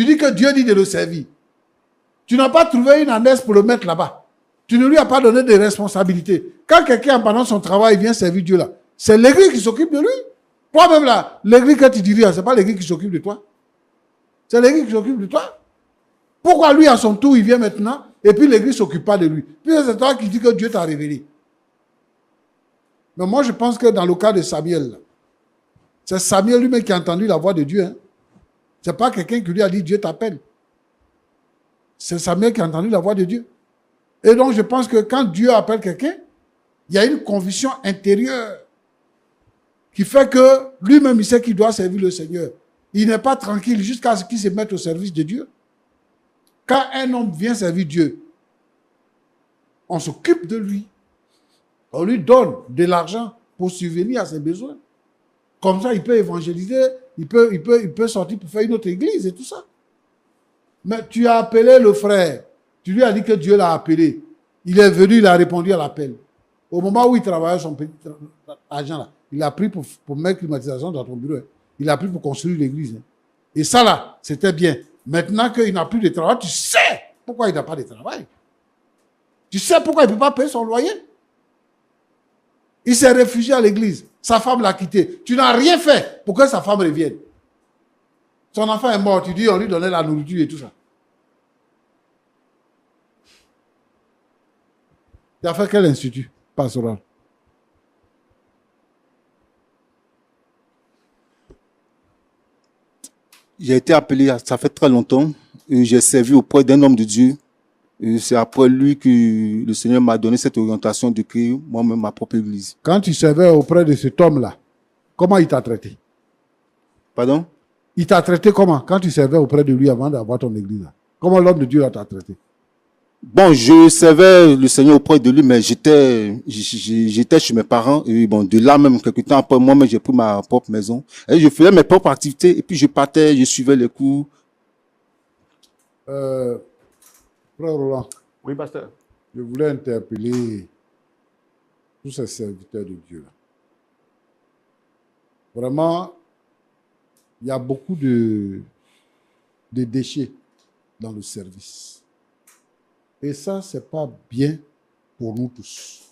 Tu dis que Dieu dit de le servir. Tu n'as pas trouvé une ânesse pour le mettre là-bas. Tu ne lui as pas donné de responsabilités. Quand quelqu'un, pendant son travail, vient servir Dieu là, c'est l'église qui s'occupe de lui. Toi-même là, l'église que tu diriges, ce n'est pas l'église qui s'occupe de toi. C'est l'église qui s'occupe de toi. Pourquoi lui, à son tour, il vient maintenant et puis l'église ne s'occupe pas de lui? Puis c'est toi qui dis que Dieu t'a révélé. Mais moi, je pense que dans le cas de Samuel, c'est Samuel lui-même qui a entendu la voix de Dieu. Hein. Ce n'est pas quelqu'un qui lui a dit Dieu t'appelle. C'est Samuel qui a entendu la voix de Dieu. Et donc, je pense que quand Dieu appelle quelqu'un, il y a une conviction intérieure qui fait que lui-même, il sait qu'il doit servir le Seigneur. Il n'est pas tranquille jusqu'à ce qu'il se mette au service de Dieu. Quand un homme vient servir Dieu, on s'occupe de lui. On lui donne de l'argent pour subvenir à ses besoins. Comme ça, il peut évangéliser, il peut sortir pour faire une autre église et tout ça. Mais tu as appelé le frère. Tu lui as dit que Dieu l'a appelé. Il est venu, il a répondu à l'appel. Au moment où il travaillait son petit argent là, il a pris pour mettre climatisation dans ton bureau. Hein. Il a pris pour construire l'église. Hein. Et ça là, c'était bien. Maintenant qu'il n'a plus de travail, tu sais pourquoi il n'a pas de travail. Tu sais pourquoi il ne peut pas payer son loyer. Il s'est réfugié à l'église. Sa femme l'a quitté. Tu n'as rien fait pour que sa femme revienne. Son enfant est mort. Tu dis, on lui donnait la nourriture et tout ça. Tu as fait quel institut pastoral? J'ai été appelé, ça fait très longtemps. J'ai servi auprès d'un homme de Dieu. C'est après lui que le Seigneur m'a donné cette orientation de créer moi-même ma propre église. Quand tu servais auprès de cet homme-là, comment il t'a traité? Pardon? Il t'a traité comment? Quand tu servais auprès de lui avant d'avoir ton église là? Comment l'homme de Dieu là t'a traité? Bon, je servais le Seigneur auprès de lui, mais j'étais chez mes parents. Et bon, de là même, quelques temps après, moi-même, j'ai pris ma propre maison. Et je faisais mes propres activités. Et puis, je partais, je suivais les cours. Frère Roland. Oui, pasteur. Je voulais interpeller tous ces serviteurs de Dieu là. Vraiment, il y a beaucoup de déchets dans le service. Et ça, ce n'est pas bien pour nous tous.